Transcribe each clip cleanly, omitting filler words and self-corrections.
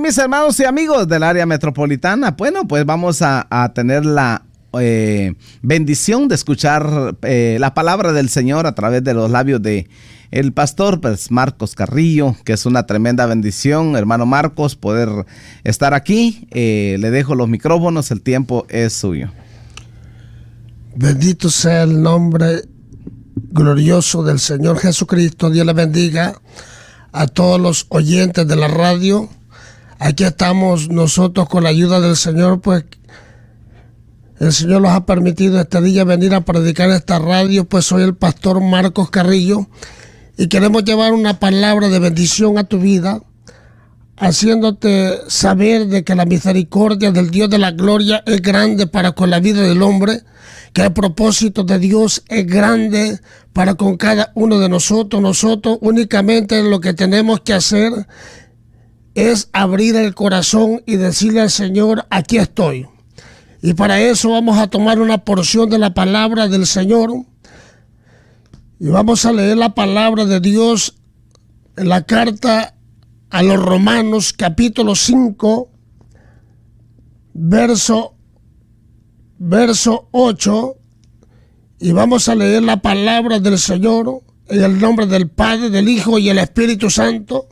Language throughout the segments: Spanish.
mis hermanos y amigos del área metropolitana, bueno, pues vamos a tener la bendición de escuchar la palabra del Señor a través de los labios de el pastor pues, Marcos Carrillo, que es una tremenda bendición, hermano Marcos, poder estar aquí. Le dejo los micrófonos, el tiempo es suyo. Bendito sea el nombre glorioso del Señor Jesucristo. Dios le bendiga a todos los oyentes de la radio. Aquí estamos nosotros con la ayuda del Señor, pues el Señor nos ha permitido este día venir a predicar esta radio, pues soy el pastor Marcos Carrillo y queremos llevar una palabra de bendición a tu vida, haciéndote saber de que la misericordia del Dios de la gloria es grande para con la vida del hombre, que el propósito de Dios es grande para con cada uno de nosotros. Nosotros únicamente lo que tenemos que hacer es abrir el corazón y decirle al Señor, aquí estoy. Y para eso vamos a tomar una porción de la palabra del Señor y vamos a leer la palabra de Dios en la carta a los Romanos, capítulo 5, verso 8, y vamos a leer la palabra del Señor en el nombre del Padre, del Hijo y el Espíritu Santo.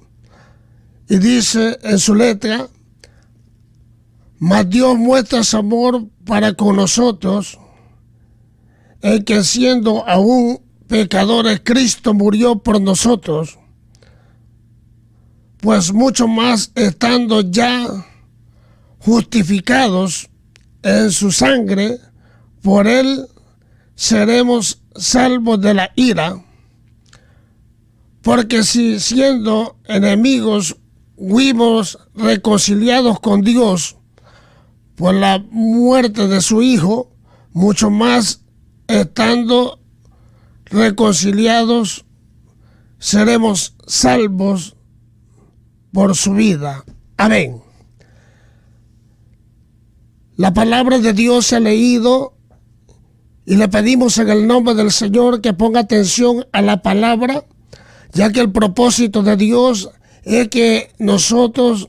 Y dice en su letra: mas Dios muestra su amor para con nosotros, en que siendo aún pecadores, Cristo murió por nosotros, pues mucho más estando ya justificados en su sangre, por él seremos salvos de la ira. Porque si siendo enemigos fuimos reconciliados con Dios por la muerte de su Hijo, mucho más estando reconciliados seremos salvos por su vida. Amén. La palabra de Dios se ha leído y le pedimos en el nombre del Señor que ponga atención a la palabra, ya que el propósito de Dios es que nosotros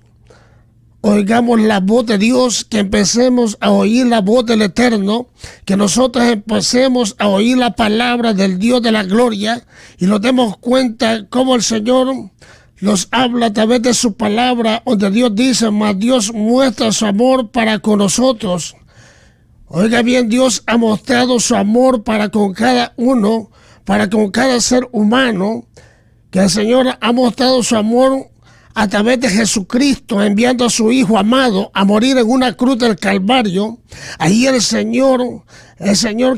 oigamos la voz de Dios, que empecemos a oír la voz del Eterno, que nosotros empecemos a oír la palabra del Dios de la gloria y nos demos cuenta cómo el Señor nos habla a través de su palabra, donde Dios dice, mas Dios muestra su amor para con nosotros. Oiga bien, Dios ha mostrado su amor para con cada uno, para con cada ser humano, que el Señor ha mostrado su amor a través de Jesucristo, enviando a su Hijo amado a morir en una cruz del Calvario. Ahí el Señor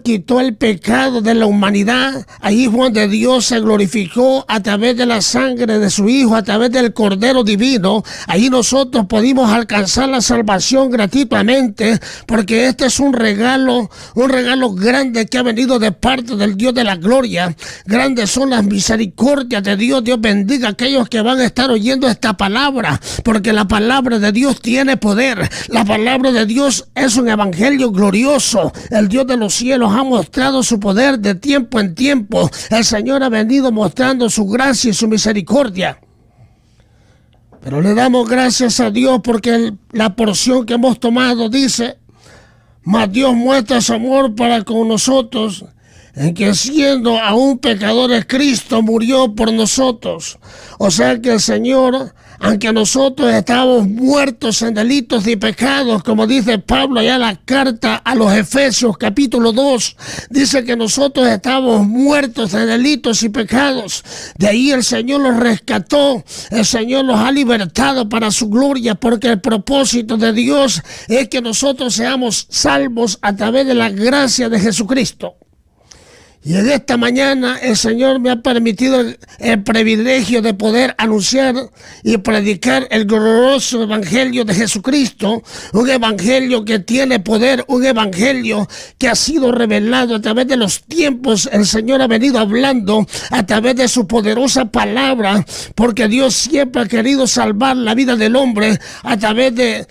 quitó el pecado de la humanidad. Ahí fue donde Dios se glorificó a través de la sangre de su Hijo, a través del Cordero Divino. Ahí nosotros pudimos alcanzar la salvación gratuitamente, porque este es un regalo grande que ha venido de parte del Dios de la gloria. Grandes son las misericordias de Dios. Dios bendiga a aquellos que van a estar oyendo esta palabra, porque la palabra de Dios tiene poder. La palabra de Dios es un evangelio glorioso. El Dios de los cielos ha mostrado su poder de tiempo en tiempo. El Señor ha venido mostrando su gracia y su misericordia. Pero le damos gracias a Dios porque la porción que hemos tomado dice, mas Dios muestra su amor para con nosotros, en que siendo aún pecadores, Cristo murió por nosotros. O sea que el Señor, aunque nosotros estábamos muertos en delitos y pecados, como dice Pablo allá en la carta a los Efesios capítulo 2, dice que nosotros estábamos muertos en delitos y pecados. De ahí el Señor los rescató, el Señor los ha libertado para su gloria, porque el propósito de Dios es que nosotros seamos salvos a través de la gracia de Jesucristo. Y en esta mañana el Señor me ha permitido el privilegio de poder anunciar y predicar el glorioso evangelio de Jesucristo, un evangelio que tiene poder, un evangelio que ha sido revelado a través de los tiempos. El Señor ha venido hablando a través de su poderosa palabra, porque Dios siempre ha querido salvar la vida del hombre a través de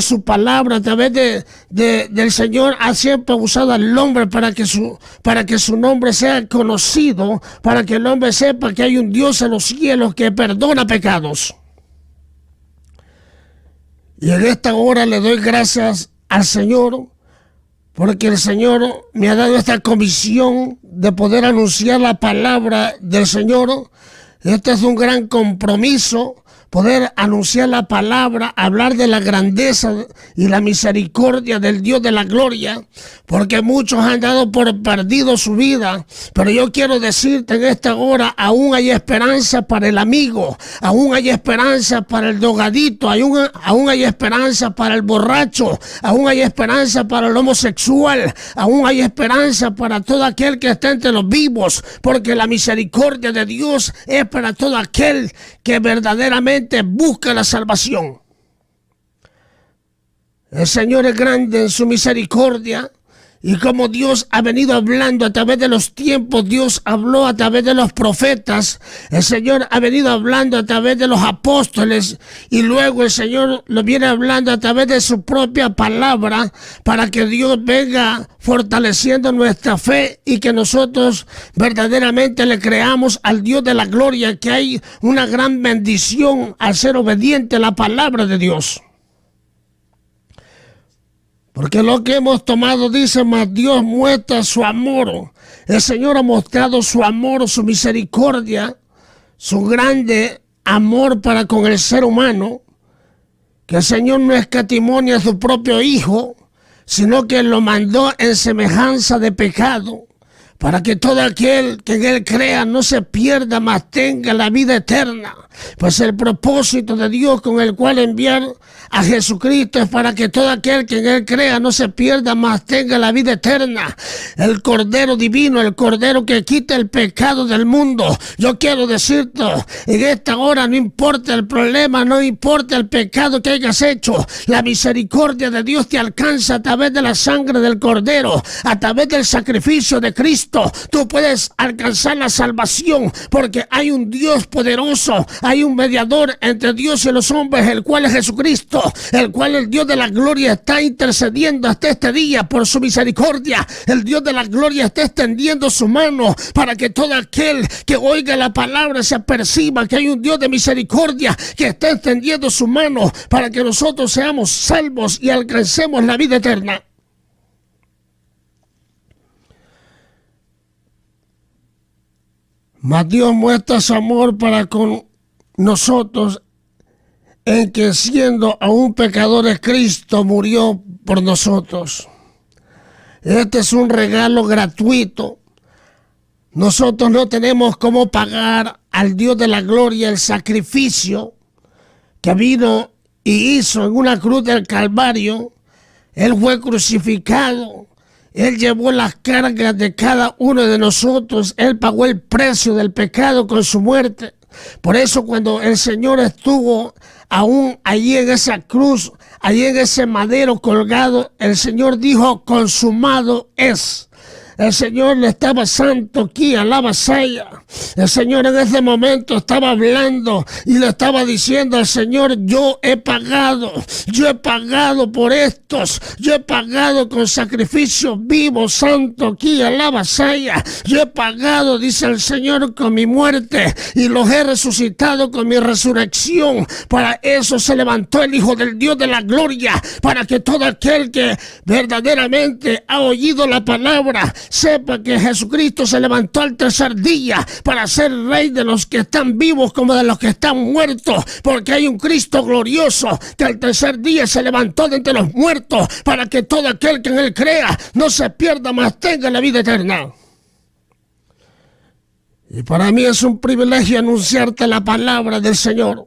su palabra, a través del Señor ha siempre usado al hombre para que su nombre sea conocido, para que el hombre sepa que hay un Dios en los cielos que perdona pecados. Y en esta hora le doy gracias al Señor, porque el Señor me ha dado esta comisión de poder anunciar la palabra del Señor. Este es un gran compromiso, poder anunciar la palabra, hablar de la grandeza y la misericordia del Dios de la gloria, porque muchos han dado por perdido su vida. Pero yo quiero decirte en esta hora, aún hay esperanza para el amigo, aún hay esperanza para el drogadito, aún hay esperanza para el borracho, aún hay esperanza para el homosexual, aún hay esperanza para todo aquel que está entre los vivos, porque la misericordia de Dios es para todo aquel que verdaderamente busca la salvación. El Señor es grande en su misericordia, y como Dios ha venido hablando a través de los tiempos, Dios habló a través de los profetas, el Señor ha venido hablando a través de los apóstoles, y luego el Señor lo viene hablando a través de su propia palabra, para que Dios venga fortaleciendo nuestra fe y que nosotros verdaderamente le creamos al Dios de la gloria, que hay una gran bendición al ser obediente a la palabra de Dios. Porque lo que hemos tomado dice, más Dios muestra su amor. El Señor ha mostrado su amor, su misericordia, su grande amor para con el ser humano, que el Señor no escatimonia a su propio Hijo, sino que lo mandó en semejanza de pecado, para que todo aquel que en Él crea no se pierda, mas tenga la vida eterna. Pues el propósito de Dios con el cual enviar a Jesucristo es para que todo aquel que en Él crea no se pierda, mas tenga la vida eterna. El Cordero Divino, el Cordero que quita el pecado del mundo. Yo quiero decirte, en esta hora no importa el problema, no importa el pecado que hayas hecho, la misericordia de Dios te alcanza a través de la sangre del Cordero, a través del sacrificio de Cristo. Tú puedes alcanzar la salvación, porque hay un Dios poderoso, hay un mediador entre Dios y los hombres, el cual es Jesucristo, el cual el Dios de la gloria está intercediendo hasta este día por su misericordia. El Dios de la gloria está extendiendo su mano para que todo aquel que oiga la palabra se perciba que hay un Dios de misericordia que está extendiendo su mano para que nosotros seamos salvos y alcancemos la vida eterna. Mas Dios muestra su amor para con nosotros en que siendo aún pecadores Cristo murió por nosotros. Este es un regalo gratuito. Nosotros no tenemos cómo pagar al Dios de la gloria el sacrificio que vino y hizo en una cruz del Calvario. Él fue crucificado. Él llevó las cargas de cada uno de nosotros. Él pagó el precio del pecado con su muerte. Por eso cuando el Señor estuvo aún allí en esa cruz, allí en ese madero colgado, el Señor dijo, consumado es. El Señor le estaba santo aquí a la vasalla. El Señor en ese momento estaba hablando y le estaba diciendo al Señor, yo he pagado por estos, yo he pagado con sacrificio vivo, santo aquí a la vasalla. Yo he pagado, dice el Señor, con mi muerte y los he resucitado con mi resurrección. Para eso se levantó el Hijo del Dios de la gloria, para que todo aquel que verdaderamente ha oído la palabra sepa que Jesucristo se levantó al tercer día para ser Rey de los que están vivos como de los que están muertos, porque hay un Cristo glorioso que al tercer día se levantó de entre los muertos para que todo aquel que en Él crea no se pierda, mas tenga la vida eterna. Y para mí es un privilegio anunciarte la palabra del Señor,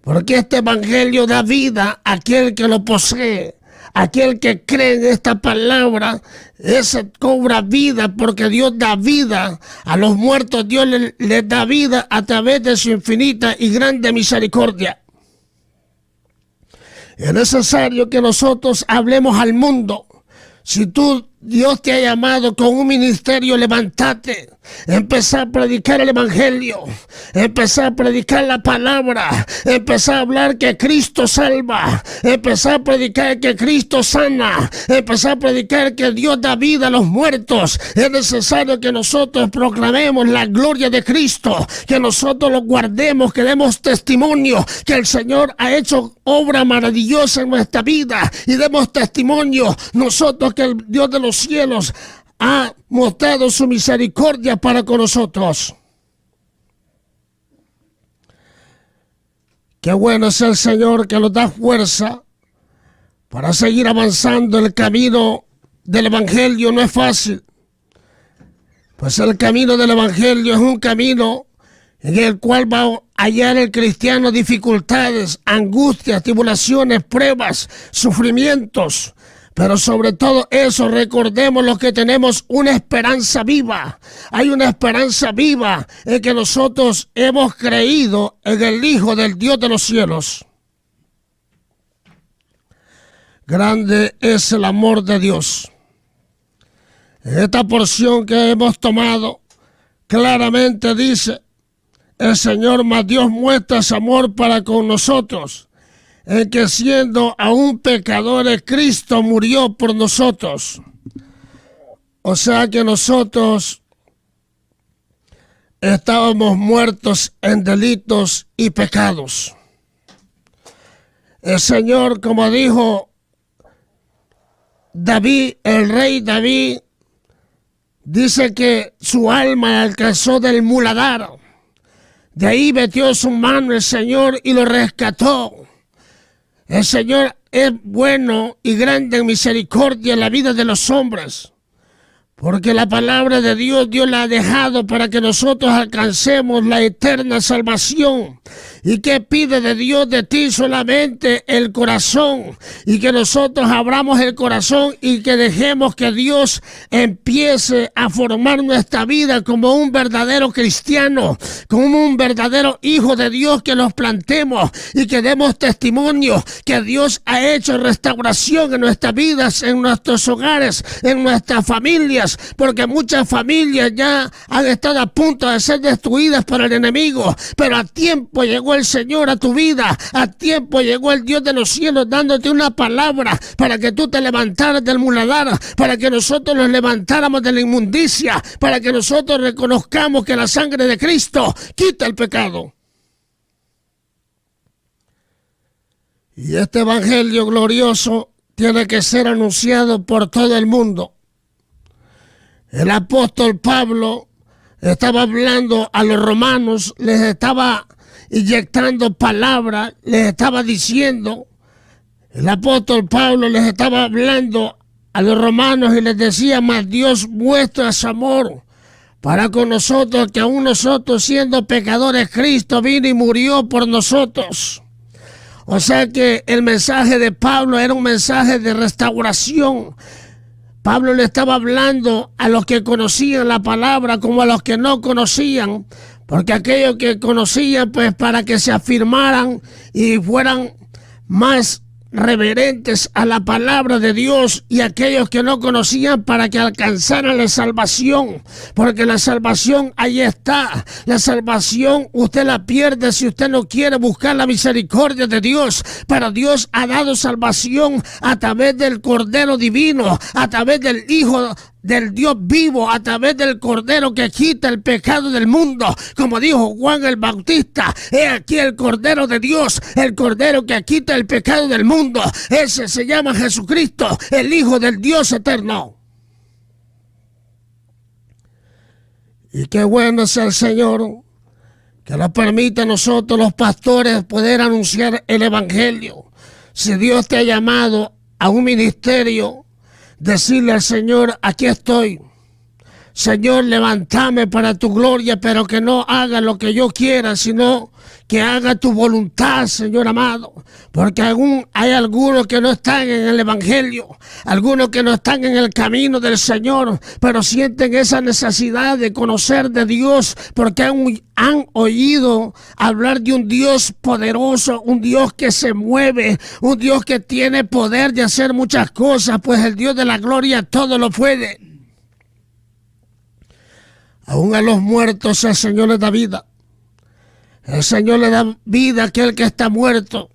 porque este evangelio da vida a aquel que lo posee. Aquel que cree en esta palabra, ese cobra vida, porque Dios da vida a los muertos. Dios les da vida a través de su infinita y grande misericordia. Es necesario que nosotros hablemos al mundo. Si tú Dios te ha llamado con un ministerio, levántate. Empezar a predicar el evangelio, empezar a predicar la palabra, empezar a hablar que Cristo salva, empezar a predicar que Cristo sana, empezar a predicar que Dios da vida a los muertos. Es necesario que nosotros proclamemos la gloria de Cristo, que nosotros lo guardemos, que demos testimonio que el Señor ha hecho obra maravillosa en nuestra vida, y demos testimonio nosotros que el Dios de los cielos ha mostrado su misericordia para con nosotros. Qué bueno es el Señor, que nos da fuerza para seguir avanzando. El camino del evangelio no es fácil, pues el camino del evangelio es un camino en el cual va a hallar el cristiano dificultades, angustias, tribulaciones, pruebas, sufrimientos. Pero sobre todo eso, recordemos lo que tenemos, una esperanza viva. Hay una esperanza viva en que nosotros hemos creído en el Hijo del Dios de los cielos. Grande es el amor de Dios. En esta porción que hemos tomado, claramente dice: el Señor más Dios muestra su amor para con nosotros, en que siendo aún pecadores, Cristo murió por nosotros. O sea que nosotros estábamos muertos en delitos y pecados. El Señor, como dijo David, el rey David, dice que su alma alcanzó del muladar. De ahí metió su mano el Señor y lo rescató. El Señor es bueno y grande en misericordia en la vida de los hombres, porque la palabra de Dios la ha dejado para que nosotros alcancemos la eterna salvación. ¿Y qué pide de Dios de ti? Solamente el corazón, y que nosotros abramos el corazón y que dejemos que Dios empiece a formar nuestra vida como un verdadero cristiano, como un verdadero hijo de Dios, que nos plantemos y que demos testimonio que Dios ha hecho restauración en nuestras vidas, en nuestros hogares, en nuestras familias, porque muchas familias ya han estado a punto de ser destruidas por el enemigo, pero a tiempo llegó el Señor a tu vida, a tiempo llegó el Dios de los cielos dándote una palabra para que tú te levantaras del muladar, para que nosotros nos levantáramos de la inmundicia, para que nosotros reconozcamos que la sangre de Cristo quita el pecado. Y este evangelio glorioso tiene que ser anunciado por todo el mundo. El apóstol Pablo estaba hablando a los romanos, les estaba inyectando palabras, les estaba diciendo, el apóstol Pablo les estaba hablando a los romanos y les decía: mas Dios muestra su amor para con nosotros, que aún nosotros siendo pecadores, Cristo vino y murió por nosotros. O sea que el mensaje de Pablo era un mensaje de restauración. Pablo le estaba hablando a los que conocían la palabra como a los que no conocían, porque aquellos que conocían, pues para que se afirmaran y fueran más reverentes a la palabra de Dios, y aquellos que no conocían para que alcanzaran la salvación, porque la salvación ahí está. La salvación usted la pierde si usted no quiere buscar la misericordia de Dios, pero Dios ha dado salvación a través del Cordero Divino, a través del Hijo del Dios vivo, a través del Cordero que quita el pecado del mundo. Como dijo Juan el Bautista: he aquí el Cordero de Dios, el Cordero que quita el pecado del mundo. Ese se llama Jesucristo, el Hijo del Dios eterno. Y qué bueno es el Señor, que nos permite a nosotros los pastores poder anunciar el evangelio. Si Dios te ha llamado a un ministerio, decirle al Señor: aquí estoy. Señor, levántame para tu gloria, pero que no haga lo que yo quiera, sino que haga tu voluntad, Señor amado. Porque aún hay algunos que no están en el Evangelio, algunos que no están en el camino del Señor, pero sienten esa necesidad de conocer de Dios, porque han oído hablar de un Dios poderoso, un Dios que se mueve, un Dios que tiene poder de hacer muchas cosas, pues el Dios de la gloria todo lo puede. Aún a los muertos el Señor les da vida. El Señor le da vida a aquel que está muerto.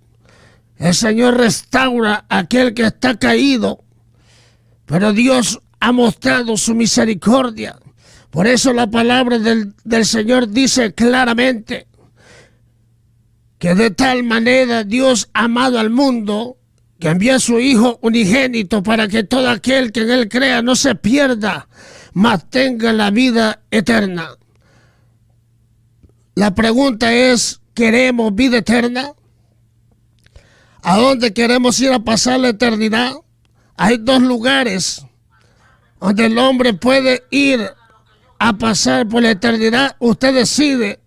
El Señor restaura a aquel que está caído. Pero Dios ha mostrado su misericordia. Por eso la palabra del Señor dice claramente que de tal manera Dios ha amado al mundo que envía a su Hijo unigénito para que todo aquel que en Él crea no se pierda, mas tenga la vida eterna. La pregunta es, ¿queremos vida eterna? ¿A dónde queremos ir a pasar la eternidad? Hay dos lugares donde el hombre puede ir a pasar por la eternidad. Usted decide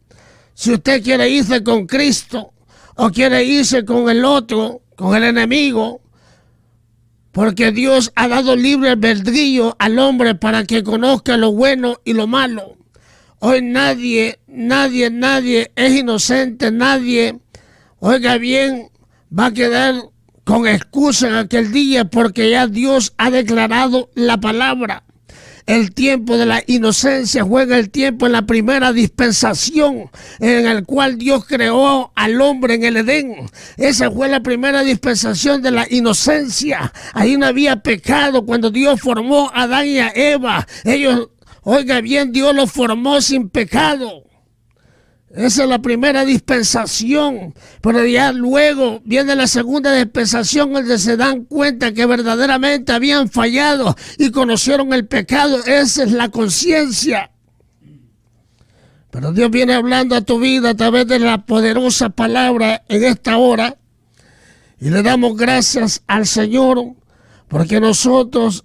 si usted quiere irse con Cristo o quiere irse con el otro, con el enemigo, porque Dios ha dado libre albedrío al hombre para que conozca lo bueno y lo malo. Hoy nadie es inocente, nadie, oiga bien, va a quedar con excusa en aquel día, porque ya Dios ha declarado la palabra. El tiempo de la inocencia juega el tiempo en la primera dispensación en el cual Dios creó al hombre en el Edén. Esa fue la primera dispensación de la inocencia. Ahí no había pecado cuando Dios formó a Adán y a Eva. Ellos, oiga bien, Dios los formó sin pecado. Esa es la primera dispensación, pero ya luego viene la segunda dispensación donde se dan cuenta que verdaderamente habían fallado y conocieron el pecado. Esa es la conciencia. Pero Dios viene hablando a tu vida a través de la poderosa palabra en esta hora, y le damos gracias al Señor porque nosotros,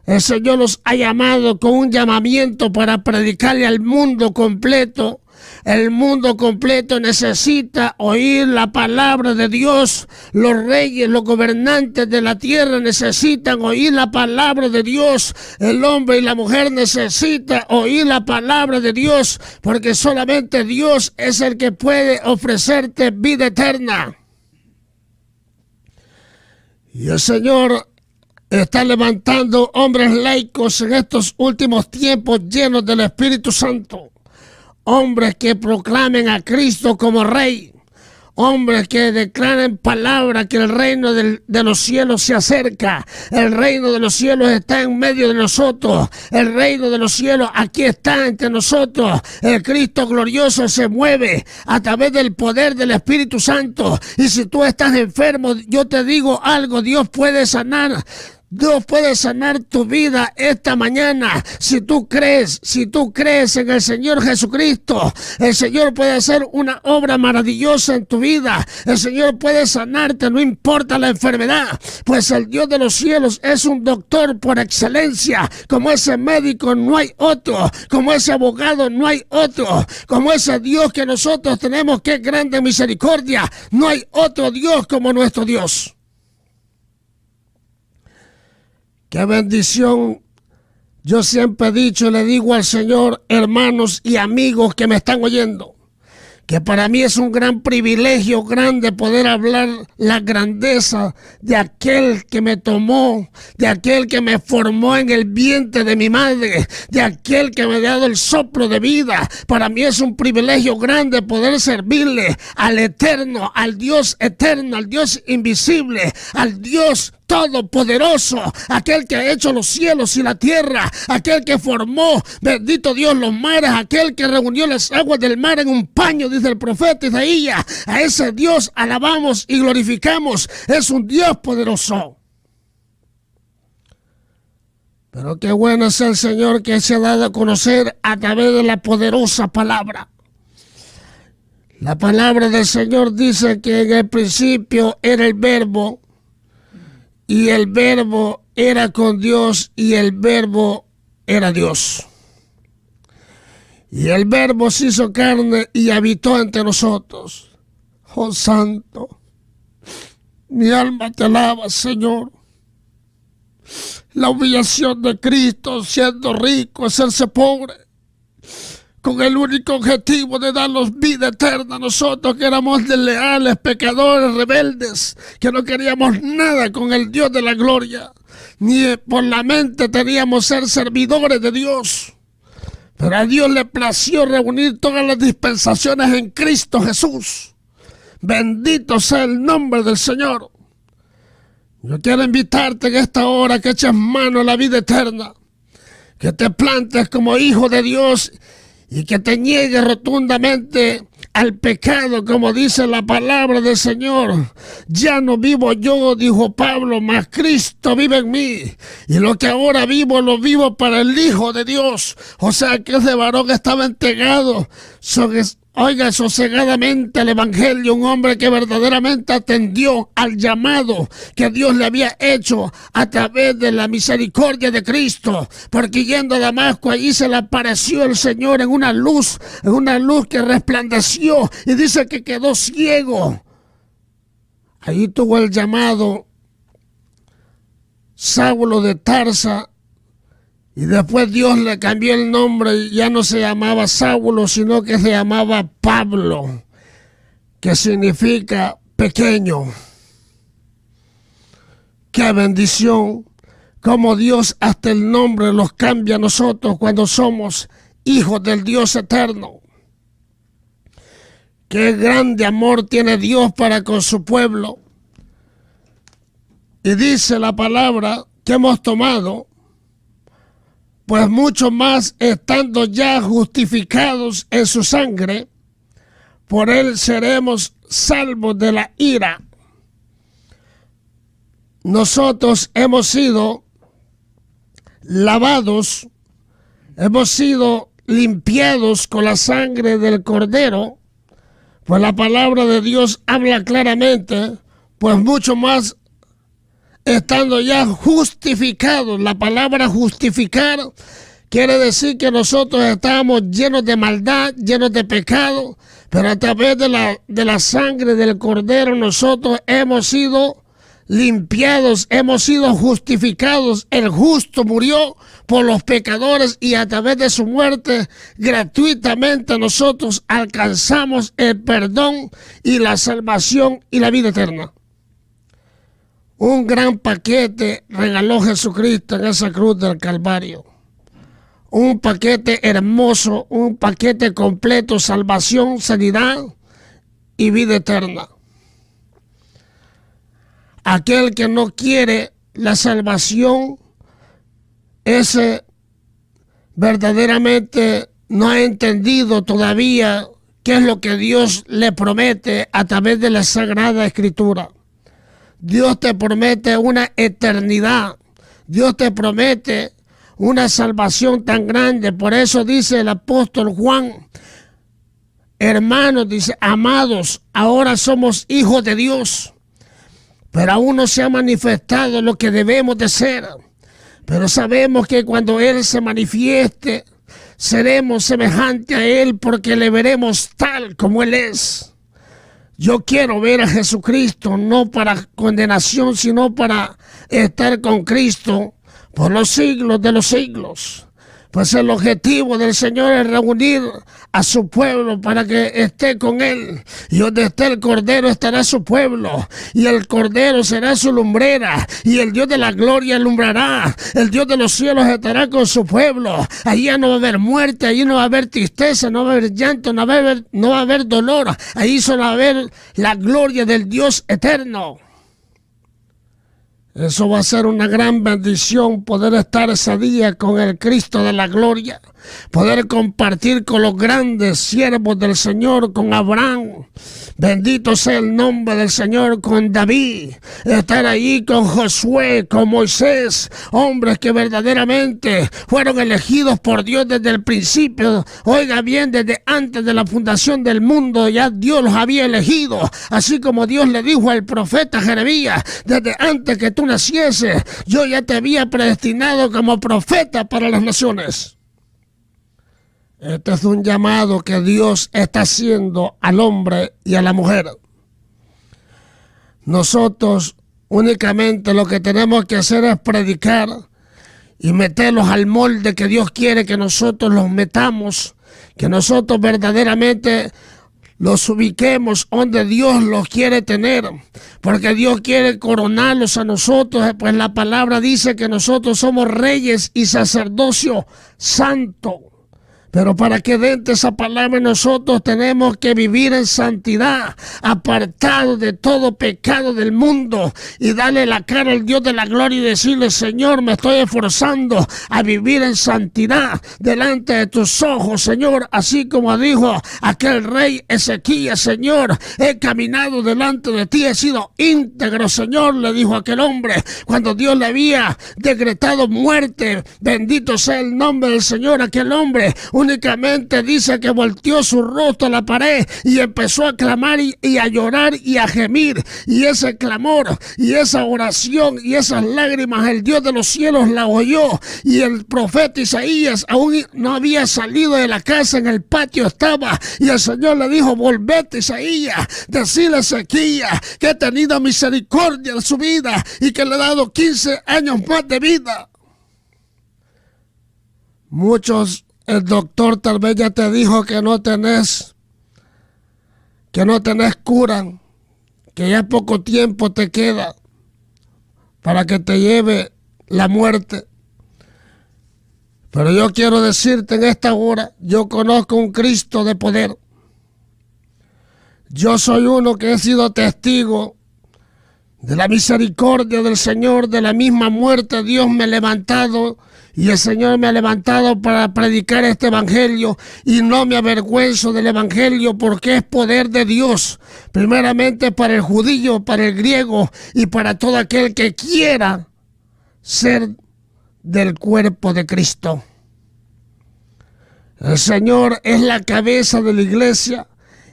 el Señor nos ha llamado con un llamamiento para predicarle al mundo completo. El mundo completo necesita oír la palabra de Dios. Los reyes, los gobernantes de la tierra necesitan oír la palabra de Dios. El hombre y la mujer necesitan oír la palabra de Dios, porque solamente Dios es el que puede ofrecerte vida eterna. Y el Señor está levantando hombres laicos en estos últimos tiempos llenos del Espíritu Santo. Hombres que proclamen a Cristo como Rey. Hombres que declaren palabra que el reino de los cielos se acerca. El reino de los cielos está en medio de nosotros. El reino de los cielos aquí está entre nosotros. El Cristo glorioso se mueve a través del poder del Espíritu Santo. Y si tú estás enfermo, yo te digo algo, Dios puede sanar. Dios puede sanar tu vida esta mañana. Si tú crees en el Señor Jesucristo, el Señor puede hacer una obra maravillosa en tu vida. El Señor puede sanarte, no importa la enfermedad, pues el Dios de los cielos es un doctor por excelencia. Como ese médico no hay otro, como ese abogado no hay otro, como ese Dios que nosotros tenemos que es grande misericordia. No hay otro Dios como nuestro Dios. ¡Qué bendición! Yo siempre he dicho y le digo al Señor, hermanos y amigos que me están oyendo, que para mí es un gran privilegio grande poder hablar la grandeza de aquel que me tomó, de aquel que me formó en el vientre de mi madre, de aquel que me ha dado el soplo de vida. Para mí es un privilegio grande poder servirle al eterno, al Dios eterno, al Dios invisible, al Dios todopoderoso, aquel que ha hecho los cielos y la tierra, aquel que formó, bendito Dios, los mares, aquel que reunió las aguas del mar en un paño, dice el profeta Isaías. A ese Dios alabamos y glorificamos. Es un Dios poderoso. Pero qué bueno es el Señor que se ha dado a conocer a través de la poderosa palabra. La palabra del Señor dice que en el principio era el Verbo, y el Verbo era con Dios, y el Verbo era Dios. Y el Verbo se hizo carne y habitó entre nosotros. Oh Santo, mi alma te alaba, Señor. La humillación de Cristo siendo rico, hacerse pobre, con el único objetivo de darnos vida eterna a nosotros que éramos desleales, pecadores, rebeldes, que no queríamos nada con el Dios de la gloria, ni por la mente teníamos ser servidores de Dios. Pero a Dios le plació reunir todas las dispensaciones en Cristo Jesús. Bendito sea el nombre del Señor. Yo quiero invitarte en esta hora que eches mano a la vida eterna, que te plantes como hijo de Dios y que te niegues rotundamente al pecado, como dice la palabra del Señor. Ya no vivo yo, dijo Pablo, mas Cristo vive en mí. Y lo que ahora vivo, lo vivo para el Hijo de Dios. O sea que ese varón estaba entregado, sosegadamente al Evangelio, un hombre que verdaderamente atendió al llamado que Dios le había hecho a través de la misericordia de Cristo, porque yendo a Damasco, allí se le apareció el Señor en una luz que resplandeció, y dice que quedó ciego. Allí tuvo el llamado Saulo de Tarso. Y después Dios le cambió el nombre y ya no se llamaba Saulo, sino que se llamaba Pablo, que significa pequeño. ¡Qué bendición! Cómo Dios hasta el nombre los cambia a nosotros cuando somos hijos del Dios eterno. ¡Qué grande amor tiene Dios para con su pueblo! Y dice la palabra que hemos tomado, pues mucho más estando ya justificados en su sangre, por él seremos salvos de la ira. Nosotros hemos sido lavados, hemos sido limpiados con la sangre del Cordero, pues la palabra de Dios habla claramente, pues mucho más estando ya justificados. La palabra justificar quiere decir que nosotros estábamos llenos de maldad, llenos de pecado, pero a través de la sangre del Cordero nosotros hemos sido limpiados, hemos sido justificados. El justo murió por los pecadores y a través de su muerte gratuitamente nosotros alcanzamos el perdón y la salvación y la vida eterna. Un gran paquete regaló Jesucristo en esa cruz del Calvario. Un paquete hermoso, un paquete completo, salvación, sanidad y vida eterna. Aquel que no quiere la salvación, ese verdaderamente no ha entendido todavía qué es lo que Dios le promete a través de la Sagrada Escritura. Dios te promete una eternidad. Dios te promete una salvación tan grande. Por eso dice el apóstol Juan, hermanos, dice, amados, ahora somos hijos de Dios, pero aún no se ha manifestado lo que debemos de ser. Pero sabemos que cuando Él se manifieste, seremos semejantes a Él, porque le veremos tal como Él es. Yo quiero ver a Jesucristo, no para condenación, sino para estar con Cristo por los siglos de los siglos. Pues el objetivo del Señor es reunir a su pueblo para que esté con Él. Y donde esté el Cordero estará su pueblo. Y el Cordero será su lumbrera. Y el Dios de la gloria alumbrará. El Dios de los cielos estará con su pueblo. Allí ya no va a haber muerte, allí no va a haber tristeza, no va a haber llanto, no va a haber dolor. Allí solo va a haber la gloria del Dios eterno. Eso va a ser una gran bendición, poder estar ese día con el Cristo de la gloria, poder compartir con los grandes siervos del Señor, con Abraham, bendito sea el nombre del Señor, con David, estar allí con Josué, con Moisés, hombres que verdaderamente fueron elegidos por Dios desde el principio. Oiga bien, desde antes de la fundación del mundo ya Dios los había elegido, así como Dios le dijo al profeta Jeremías, desde antes que tú nacieses, yo ya te había predestinado como profeta para las naciones. Este es un llamado que Dios está haciendo al hombre y a la mujer. Nosotros únicamente lo que tenemos que hacer es predicar y meterlos al molde que Dios quiere que nosotros los metamos, que nosotros verdaderamente los ubiquemos donde Dios los quiere tener, porque Dios quiere coronarlos a nosotros, pues la palabra dice que nosotros somos reyes y sacerdocio santo. Pero para que dentro de esa palabra nosotros tenemos que vivir en santidad, apartados de todo pecado del mundo, y darle la cara al Dios de la gloria y decirle: Señor, me estoy esforzando a vivir en santidad delante de tus ojos, Señor, así como dijo aquel rey Ezequías: Señor, he caminado delante de ti, he sido íntegro, Señor, le dijo aquel hombre cuando Dios le había decretado muerte. Bendito sea el nombre del Señor. Aquel hombre únicamente dice que volteó su rostro a la pared y empezó a clamar y a llorar y a gemir. Y ese clamor y esa oración y esas lágrimas, el Dios de los cielos la oyó. Y el profeta Isaías aún no había salido de la casa, en el patio estaba. Y el Señor le dijo: volvete, Isaías, decirle a Ezequías que he tenido misericordia de su vida y que le he dado 15 años más de vida. Muchos, el doctor tal vez ya te dijo que no tenés cura, que ya poco tiempo te queda para que te lleve la muerte. Pero yo quiero decirte en esta hora, yo conozco un Cristo de poder. Yo soy uno que he sido testigo de la misericordia del Señor. De la misma muerte Dios me ha levantado, y el Señor me ha levantado para predicar este evangelio, y no me avergüenzo del evangelio, porque es poder de Dios, primeramente para el judío, para el griego y para todo aquel que quiera ser del cuerpo de Cristo. El Señor es la cabeza de la iglesia,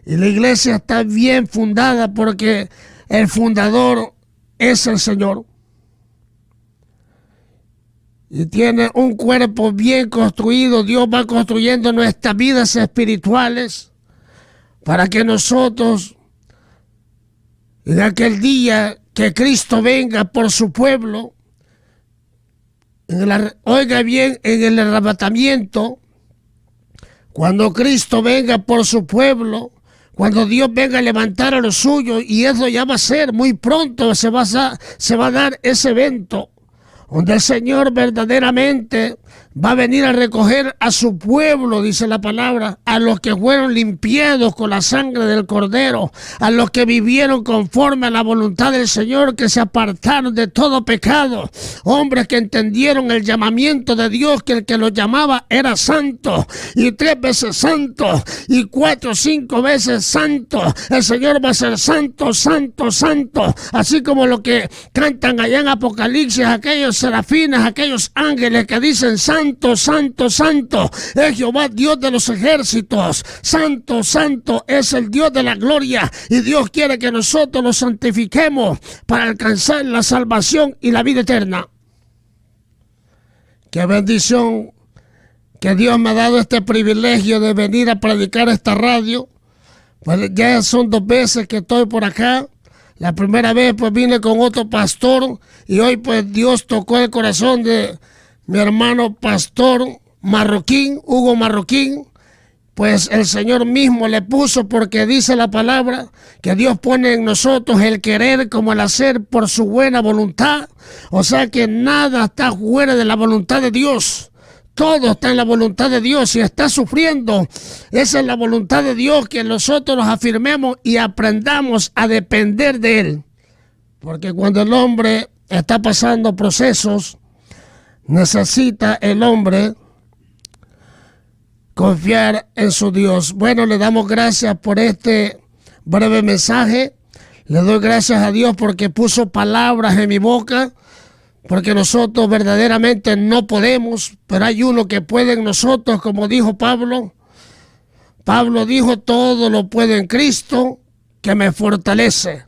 y la iglesia está bien fundada porque el fundador es el Señor. Y tiene un cuerpo bien construido. Dios va construyendo nuestras vidas espirituales para que nosotros, en aquel día que Cristo venga por su pueblo, oiga bien, en el arrebatamiento, cuando Cristo venga por su pueblo, cuando Dios venga a levantar a los suyos, y eso ya va a ser muy pronto, se va a dar ese evento, donde el Señor verdaderamente va a venir a recoger a su pueblo, dice la palabra, a los que fueron limpiados con la sangre del Cordero, a los que vivieron conforme a la voluntad del Señor, que se apartaron de todo pecado, hombres que entendieron el llamamiento de Dios, que el que los llamaba era santo, y 3 veces santo, y 4 o 5 veces santo. El Señor va a ser santo, santo, santo, así como lo que cantan allá en Apocalipsis, aquellos serafines, aquellos ángeles que dicen: santo, santo, santo es Jehová, Dios de los ejércitos. Santo, santo es el Dios de la gloria, y Dios quiere que nosotros los santifiquemos para alcanzar la salvación y la vida eterna. Qué bendición que Dios me ha dado este privilegio de venir a predicar esta radio. Pues ya son 2 veces que estoy por acá. La primera vez pues vine con otro pastor, y hoy pues Dios tocó el corazón de mi hermano pastor Marroquín, Hugo Marroquín. Pues el Señor mismo le puso, porque dice la palabra que Dios pone en nosotros el querer como el hacer por su buena voluntad. O sea que nada está fuera de la voluntad de Dios. Todo está en la voluntad de Dios. Si está sufriendo, esa es la voluntad de Dios, que nosotros nos afirmemos y aprendamos a depender de Él. Porque cuando el hombre está pasando procesos, necesita el hombre confiar en su Dios. Bueno, le damos gracias por este breve mensaje. Le doy gracias a Dios porque puso palabras en mi boca, porque nosotros verdaderamente no podemos, pero hay uno que puede en nosotros, como dijo Pablo. Pablo dijo: todo lo puedo en Cristo que me fortalece.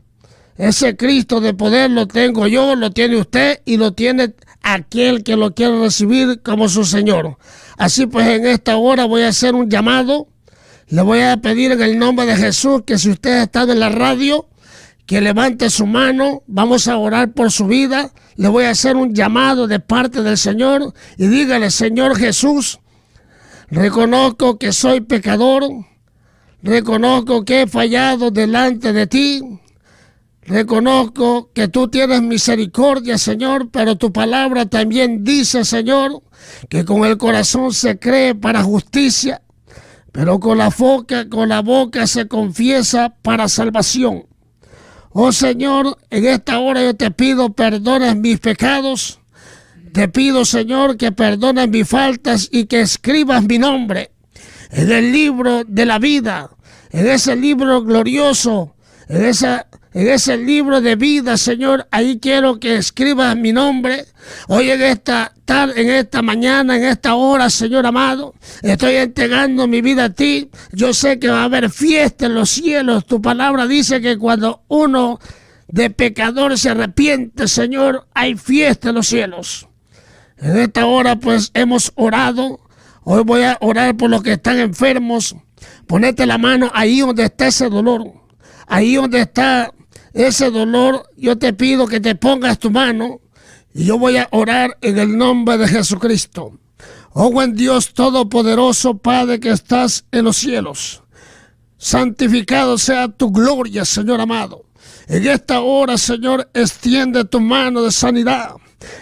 Ese Cristo de poder lo tengo yo, lo tiene usted y lo tiene aquel que lo quiere recibir como su Señor. Así pues, en esta hora voy a hacer un llamado. Le voy a pedir en el nombre de Jesús que si usted está en la radio, que levante su mano. Vamos a orar por su vida. Le voy a hacer un llamado de parte del Señor y dígale: Señor Jesús, reconozco que soy pecador, reconozco que he fallado delante de ti, reconozco que tú tienes misericordia, Señor, pero tu palabra también dice, Señor, que con el corazón se cree para justicia, pero con la boca se confiesa para salvación. Oh Señor, en esta hora yo te pido perdones mis pecados. Te pido, Señor, que perdones mis faltas y que escribas mi nombre en el libro de la vida, en ese libro glorioso, en ese libro de vida, Señor. Ahí quiero que escribas mi nombre. Hoy en esta tarde, en esta mañana, en esta hora, Señor amado, estoy entregando mi vida a ti. Yo sé que va a haber fiesta en los cielos. Tu palabra dice que cuando uno de pecador se arrepiente, Señor, hay fiesta en los cielos. En esta hora, pues, hemos orado. Hoy voy a orar por los que están enfermos. Ponete la mano ahí donde está ese dolor. Ahí donde está ese dolor, yo te pido que te pongas tu mano y yo voy a orar en el nombre de Jesucristo. Oh buen Dios todopoderoso, Padre que estás en los cielos, santificado sea tu gloria, Señor amado. En esta hora, Señor, extiende tu mano de sanidad.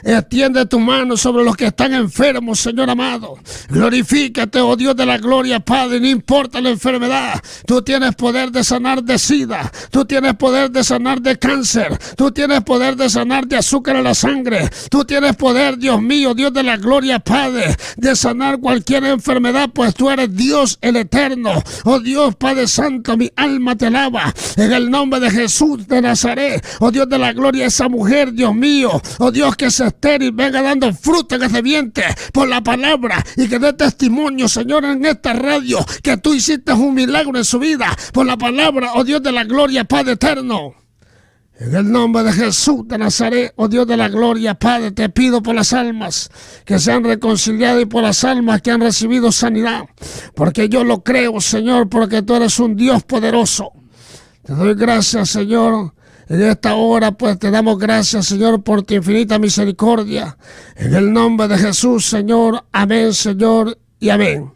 Extiende tu mano sobre los que están enfermos, Señor amado. Glorifícate, oh Dios de la gloria, Padre. No importa la enfermedad, tú tienes poder de sanar de sida, tú tienes poder de sanar de cáncer, tú tienes poder de sanar de azúcar en la sangre, tú tienes poder, Dios mío, Dios de la gloria, Padre, de sanar cualquier enfermedad, pues tú eres Dios el eterno. Oh Dios, Padre Santo, mi alma te alaba en el nombre de Jesús de Nazaret. Oh Dios de la gloria, esa mujer, Dios mío, oh Dios, que se estéril venga dando fruto en ese vientre por la palabra y que dé testimonio, Señor, en esta radio que tú hiciste un milagro en su vida por la palabra, oh Dios de la gloria, Padre eterno. En el nombre de Jesús de Nazaret, oh Dios de la gloria, Padre, te pido por las almas que se han reconciliado y por las almas que han recibido sanidad, porque yo lo creo, Señor, porque tú eres un Dios poderoso. Te doy gracias, Señor. En esta hora, pues, te damos gracias, Señor, por tu infinita misericordia. En el nombre de Jesús, Señor. Amén, Señor, y amén.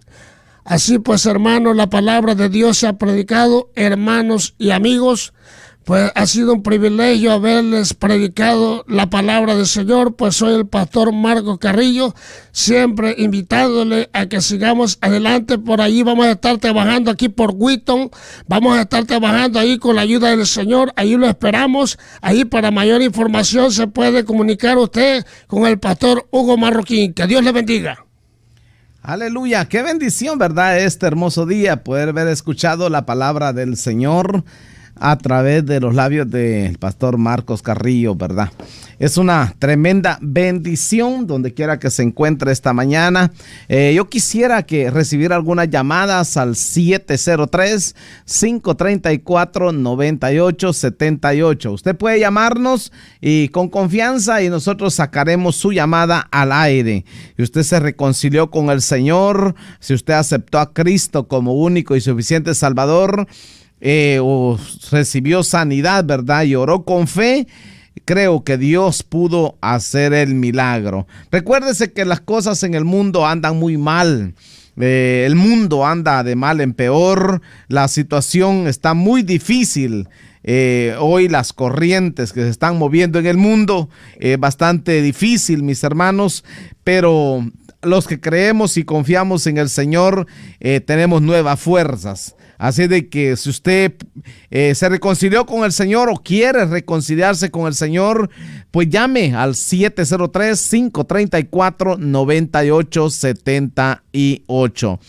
Así pues, hermanos, la palabra de Dios se ha predicado, hermanos y amigos. Pues ha sido un privilegio haberles predicado la palabra del Señor, pues soy el pastor Marcos Carrillo, siempre invitándole a que sigamos adelante. Por ahí vamos a estar trabajando aquí por Wheaton, vamos a estar trabajando ahí con la ayuda del Señor, ahí lo esperamos. Ahí para mayor información se puede comunicar usted con el pastor Hugo Marroquín. Que Dios le bendiga. Aleluya, qué bendición, ¿verdad? Este hermoso día, poder haber escuchado la palabra del Señor a través de los labios del pastor Marcos Carrillo, ¿verdad? Es una tremenda bendición donde quiera que se encuentre esta mañana. Yo quisiera que recibir algunas llamadas al 703-534-9878. Usted puede llamarnos y con confianza y nosotros sacaremos su llamada al aire. Y usted se reconcilió con el Señor, si usted aceptó a Cristo como único y suficiente Salvador, o recibió sanidad, ¿verdad? Y oró con fe, creo que Dios pudo hacer el milagro. Recuérdese que las cosas en el mundo andan muy mal. El mundo anda de mal en peor. La situación está muy difícil. Hoy las corrientes que se están moviendo en el mundo es bastante difícil, mis hermanos, pero los que creemos y confiamos en el Señor tenemos nuevas fuerzas. Así de que si usted se reconcilió con el Señor o quiere reconciliarse con el Señor, pues llame al 703-534-9878.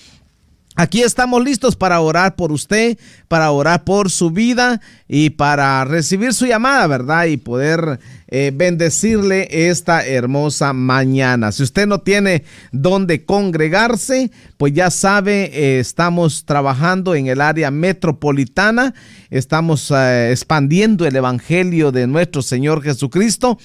Aquí estamos listos para orar por usted, para orar por su vida y para recibir su llamada, ¿verdad? Y poder bendecirle esta hermosa mañana. Si usted no tiene dónde congregarse, pues ya sabe, estamos trabajando en el área metropolitana, estamos expandiendo el evangelio de nuestro Señor Jesucristo.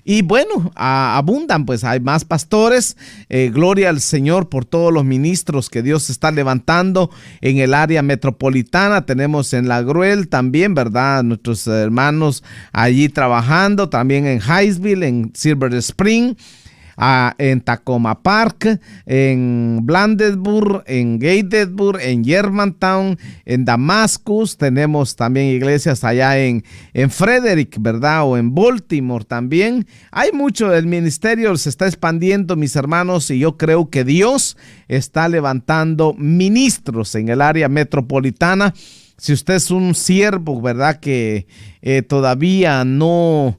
Y bueno, abundan, pues hay más pastores. Gloria al Señor por todos los ministros que Dios está levantando en el área metropolitana. Tenemos en La Gruel también, ¿verdad? Nuestros hermanos allí trabajando, también en Highsville, en Silver Spring, en Tacoma Park, en Blandesburg, en Gatesburg, en Germantown, en Damascus. Tenemos también iglesias allá en Frederick, ¿verdad? O en Baltimore también. Hay mucho, el ministerio se está expandiendo, mis hermanos, y yo creo que Dios está levantando ministros en el área metropolitana. Si usted es un siervo, ¿verdad? Que todavía no,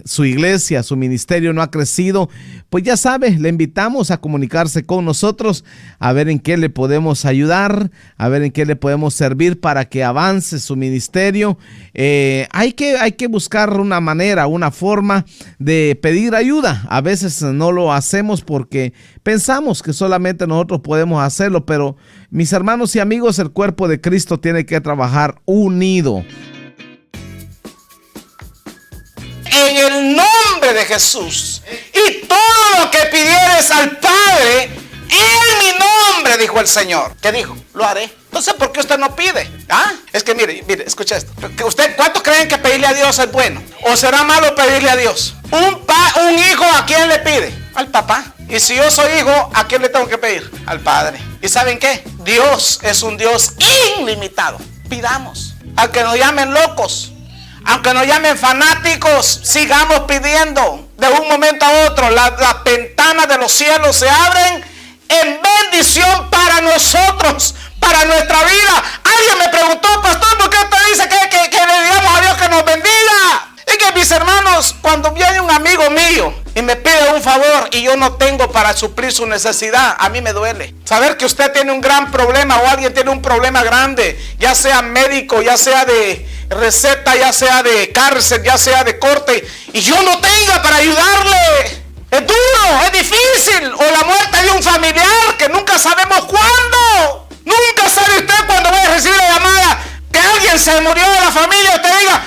su iglesia, su ministerio no ha crecido, pues ya sabe, le invitamos a comunicarse con nosotros, a ver en qué le podemos ayudar, a ver en qué le podemos servir para que avance su ministerio. Hay que buscar una manera, una forma de pedir ayuda. A veces no lo hacemos porque pensamos que solamente nosotros podemos hacerlo, pero mis hermanos y amigos, el cuerpo de Cristo tiene que trabajar unido. En el nombre de Jesús, y todo lo que pidieres al Padre en mi nombre, dijo el Señor. ¿Qué dijo? Lo haré. Entonces, ¿por qué usted no pide? Es que mire, escucha esto. ¿Cuántos creen que pedirle a Dios es bueno? ¿O será malo pedirle a Dios? Un hijo, ¿a quién le pide? Al papá. Y si yo soy hijo, ¿a quién le tengo que pedir? Al Padre. ¿Y saben qué? Dios es un Dios ilimitado. Pidamos. Aunque nos llamen locos, aunque nos llamen fanáticos, sigamos pidiendo. De un momento a otro, las ventanas de los cielos se abren en bendición para nosotros, para nuestra vida. Alguien me preguntó, pastor, ¿por qué usted dice que le digamos a Dios que nos bendiga? Es que, mis hermanos, cuando viene un amigo mío y me pide un favor y yo no tengo para suplir su necesidad, a mí me duele. Saber que usted tiene un gran problema o alguien tiene un problema grande, ya sea médico, ya sea de receta, ya sea de cárcel, ya sea de corte, y yo no tenga para ayudarle. Es duro, es difícil. O la muerte de un familiar que nunca sabemos cuándo. Nunca sabe usted cuándo va a recibir la llamada que alguien se murió de la familia. Usted diga,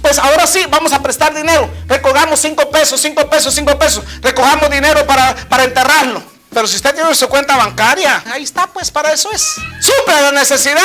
pues ahora sí, vamos a prestar dinero. Recogamos 5 pesos. Recojamos dinero para enterrarlo. Pero si usted tiene su cuenta bancaria, ahí está, pues para eso es. Suple la necesidad.